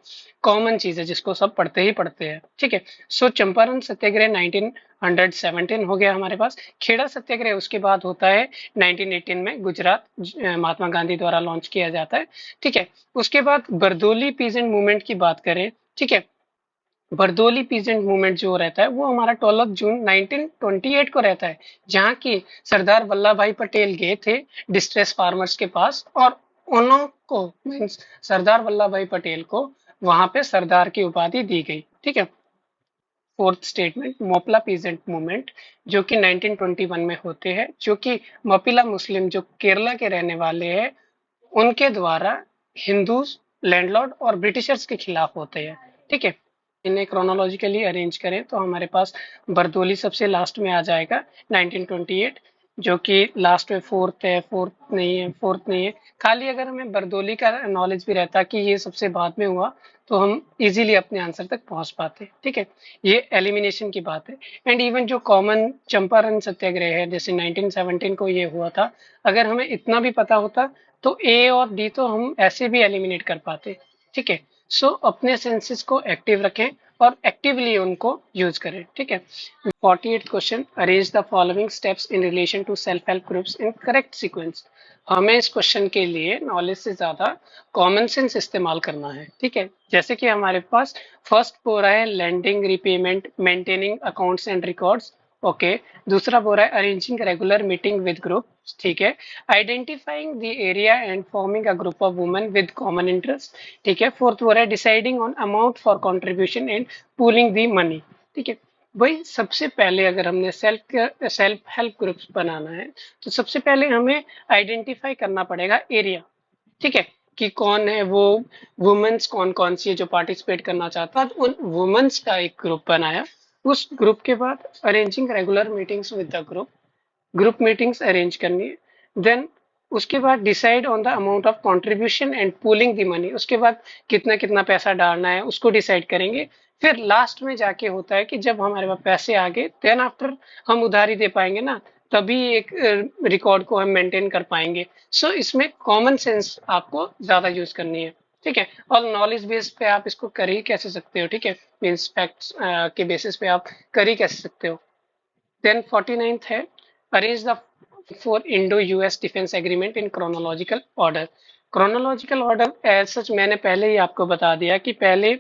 कॉमन चीज है जिसको सब पढ़ते ही पढ़ते हैं, ठीक है। सो चंपारण सत्याग्रह 1917 हो गया हमारे पास। खेड़ा सत्याग्रह उसके बाद होता है 1918 में, गुजरात महात्मा गांधी द्वारा लॉन्च किया जाता है, ठीक है। उसके बाद बरदोली पीजेंट मूवमेंट की बात करें, ठीक है, बरदोली पीजेंट मूवमेंट जो रहता है वो हमारा 12 जून 1928 को रहता है, जहाँ की सरदार वल्लभ भाई पटेल गए थे डिस्ट्रेस फार्मर्स के पास, और उनको मीन्स सरदार वल्लभ भाई पटेल को वहां पे सरदार की उपाधि दी गई, ठीक है। Fourth statement Moplah peasant movement जो कि 1921 में होते हैं, जो कि मपिला मुस्लिम जो केरला के रहने वाले हैं उनके द्वारा हिंदू लैंडलॉर्ड और ब्रिटिशर्स के खिलाफ होते हैं, ठीक है। इन्हें क्रोनोलॉजिकली अरेंज करें तो हमारे पास बरदोली सबसे लास्ट में आ जाएगा 1928, जो कि लास्ट में फोर्थ नहीं है। खाली अगर हमें बरदोली का नॉलेज भी रहता कि ये सबसे बाद में हुआ तो हम इजीली अपने आंसर तक पहुंच पाते, ठीक है। ये एलिमिनेशन की बात है। एंड इवन जो कॉमन चंपारण सत्याग्रह है जैसे 1917 को ये हुआ था, अगर हमें इतना भी पता होता तो ए और डी तो हम ऐसे भी एलिमिनेट कर पाते, ठीक है। सो अपने सेंसेस को एक्टिव रखें और एक्टिवली उनको यूज करें, ठीक है। 48th question, arrange the following steps in relation to self help groups in correct sequence. हमें इस क्वेश्चन के लिए नॉलेज से ज्यादा कॉमन सेंस इस्तेमाल करना है, ठीक है। जैसे कि हमारे पास फर्स्ट हो रहा है lending, repayment, maintaining accounts and records, okay. दूसरा हो रहा है arranging regular meeting with group, ठीक है। Identifying the area and forming a group of women with common interest, ठीक है। फोर्थ हो रहा है deciding on amount for contribution and pooling the money, ठीक है। भाई सबसे पहले अगर हमने सेल्फ हेल्प ग्रुप्स बनाना है तो सबसे पहले हमें आइडेंटिफाई करना पड़ेगा एरिया, ठीक है, कि कौन है वो वुमेन्स कौन कौन सी है जो पार्टिसिपेट करना चाहता है। उन वुमेन्स का एक ग्रुप बनाया, उस ग्रुप के बाद arranging regular meetings with the group meetings arrange करनी है। देन उसके बाद decide on the amount of contribution and pooling the money, उसके बाद कितना कितना पैसा डालना है उसको डिसाइड करेंगे। फिर लास्ट में जाके होता है कि जब हमारे पास पैसे आ गए देन आफ्टर हम उधारी दे पाएंगे ना, तभी एक रिकॉर्ड को हम मेंटेन कर पाएंगे। सो इसमें कॉमन सेंस आपको ज्यादा यूज करनी है, ठीक है। और नॉलेज बेस पे आप इसको कर ही कैसे सकते हो, ठीक है, मीन्स फैक्ट्स के बेसिस पे आप कर ही कैसे सकते हो। देन 49th है arrange the four Indo US defence agreement in chronological order. Chronological order as such मैंने पहले ही आपको बता दिया कि पहले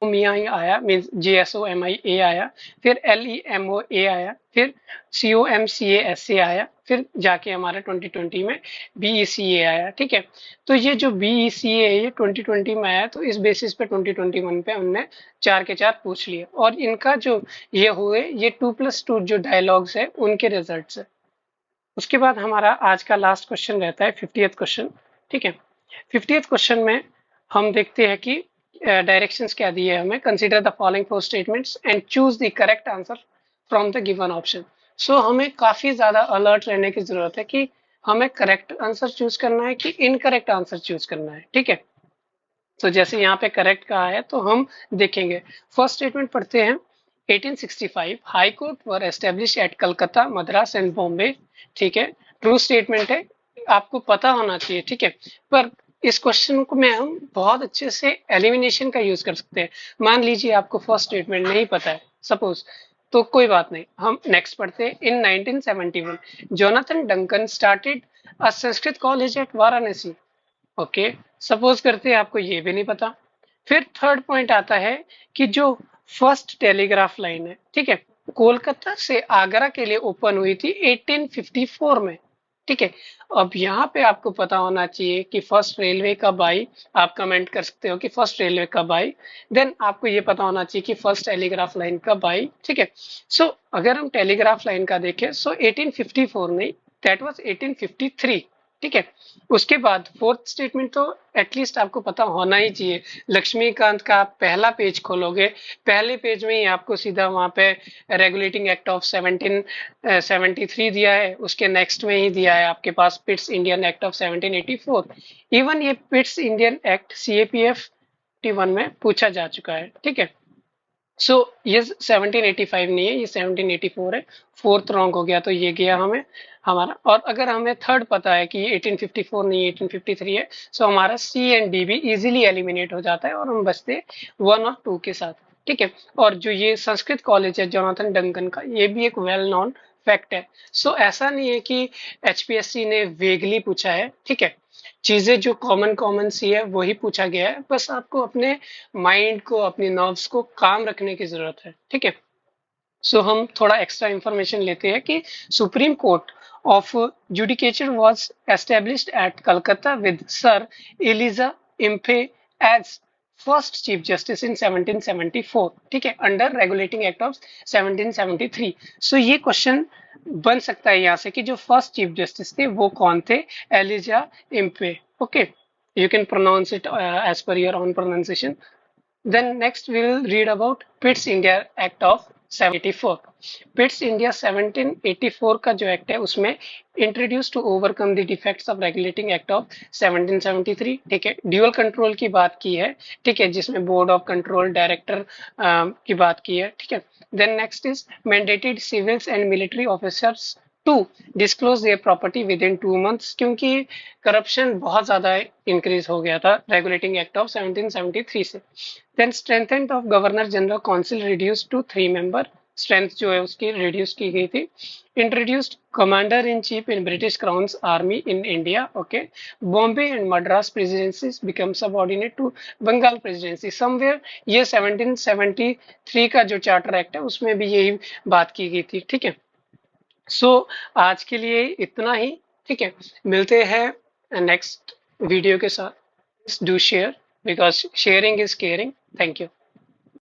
मियाँ आया, मीन्स JSOMIA आया, फिर LEMOA आया, फिर COMCASA आया, फिर जाके हमारा 2020 में BECA आया, ठीक है। तो ये जो BECA है ये 2020 में आया, तो इस बेसिस पे 2021 पे उनने 4 के 4 पूछ लिए, और इनका जो ये हुए ये 2+2 जो डायलॉग्स है उनके रिजल्ट है। उसके बाद हमारा आज का लास्ट क्वेश्चन रहता है 50th क्वेश्चन, ठीक है। 50th क्वेश्चन में हम देखते हैं कि डायरेक्शंस क्या दिए है हमें। Consider the following four statements and choose the correct answer from the given option. So हमें काफी ज्यादा अलर्ट रहने की जरूरत है कि हमें करेक्ट आंसर चूज करना है कि इनकरेक्ट आंसर चूज करना है, ठीक है। तो जैसे यहाँ पे करेक्ट कहा है तो हम देखेंगे। फर्स्ट स्टेटमेंट पढ़ते हैं, 1865 high court were establish at Calcutta, Madras and Bombay, ठीक है। ट्रू स्टेटमेंट है। आपको पता होना चाहिए, ठीक है। पर इस क्वेश्चन को में हम बहुत अच्छे से एलिमिनेशन का यूज कर सकते हैं। मान लीजिए आपको फर्स्ट स्टेटमेंट नहीं पता है सपोज, तो कोई बात नहीं, हम नेक्स्ट पढ़ते हैं। इन 1971 Jonathan Duncan started a Sanskrit college eight Varanasi. Okay, suppose करते हैं आपको ये भी नहीं पता। फिर थर्ड पॉइंट आता है कि जो फर्स्ट टेलीग्राफ लाइन है, ठीक है, कोलकाता से आगरा के लिए ओपन हुई थी 1854 में, ठीक है। अब यहाँ पे आपको पता होना चाहिए कि फर्स्ट रेलवे कब आई। आप कमेंट कर सकते हो कि फर्स्ट रेलवे कब आई। देन आपको ये पता होना चाहिए कि फर्स्ट टेलीग्राफ लाइन कब आई, ठीक है। सो अगर हम टेलीग्राफ लाइन का देखें, सो 1854 नहीं, दैट वाज 1853, ठीक है। उसके बाद फोर्थ स्टेटमेंट तो एटलीस्ट आपको पता होना ही चाहिए। लक्ष्मीकांत का आप पहला पेज खोलोगे, पहले पेज में ही आपको सीधा वहां पे रेगुलेटिंग एक्ट ऑफ 1773 दिया है, उसके नेक्स्ट में ही दिया है आपके पास पिट्स इंडियन एक्ट ऑफ 1784। इवन ये पिट्स इंडियन एक्ट CAPF 1 में पूछा जा चुका है, ठीक है। सो ये 1785 नहीं है, ये 1784 है। फोर्थ रॉन्ग हो गया तो ये गया हमें हमारा। और अगर हमें थर्ड पता है कि ये 1854 नहीं 1853 है, सो हमारा C एंड D भी इजीली एलिमिनेट हो जाता है और हम बचते 1 और 2 के साथ, ठीक है। और जो ये संस्कृत कॉलेज है जोनाथन डंकन का, ये भी एक वेल नोन फैक्ट है। सो ऐसा नहीं है कि HPSC ने वेगली पूछा है, ठीक है। चीजें जो कॉमन कॉमन सी है वही पूछा गया है, बस आपको अपने माइंड को, अपनी नर्व्स को काम रखने की जरूरत है, ठीक है। सो हम थोड़ा एक्स्ट्रा इंफॉर्मेशन लेते हैं कि supreme court of judicature was established at Calcutta with sir Elijah Impey as first chief justice in 1774, ठीक है, under regulating act of 1773। So ये क्वेश्चन बन सकता है यहाँ से कि जो फर्स्ट चीफ जस्टिस थे वो कौन थे, Elijah Impey. Okay, you can pronounce it as per your own pronunciation. Then next we will read about Pitt's India Act of 1784. Pitt's India 1784 का जो एक्ट है उसमें introduce to overcome the defects of regulating act of 1773, ठीक है। Dual control की बात की है, ठीक है, जिसमें बोर्ड ऑफ कंट्रोल डायरेक्टर की बात की है, ठीक है। Then next is mandated civils and military officers to disclose their property within 2 months, क्योंकि करप्शन बहुत ज्यादा इंक्रीज हो गया था रेगुलेटिंग एक्ट ऑफ 1773 से। Then strengthened of governor general council reduce to 3 member, strength जो है उसकी रिड्यूस की गई थी। Introduced commander in chief in British crown army in India, okay. Bombay and Madras presidencies become subordinate to Bengal presidency somewhere, ये 1773 का जो चार्टर एक्ट है उसमें भी यही बात की गई थी, ठीक है। सो आज के लिए इतना ही, ठीक है। मिलते हैं नेक्स्ट वीडियो के साथ। Do share because sharing is caring. Thank you.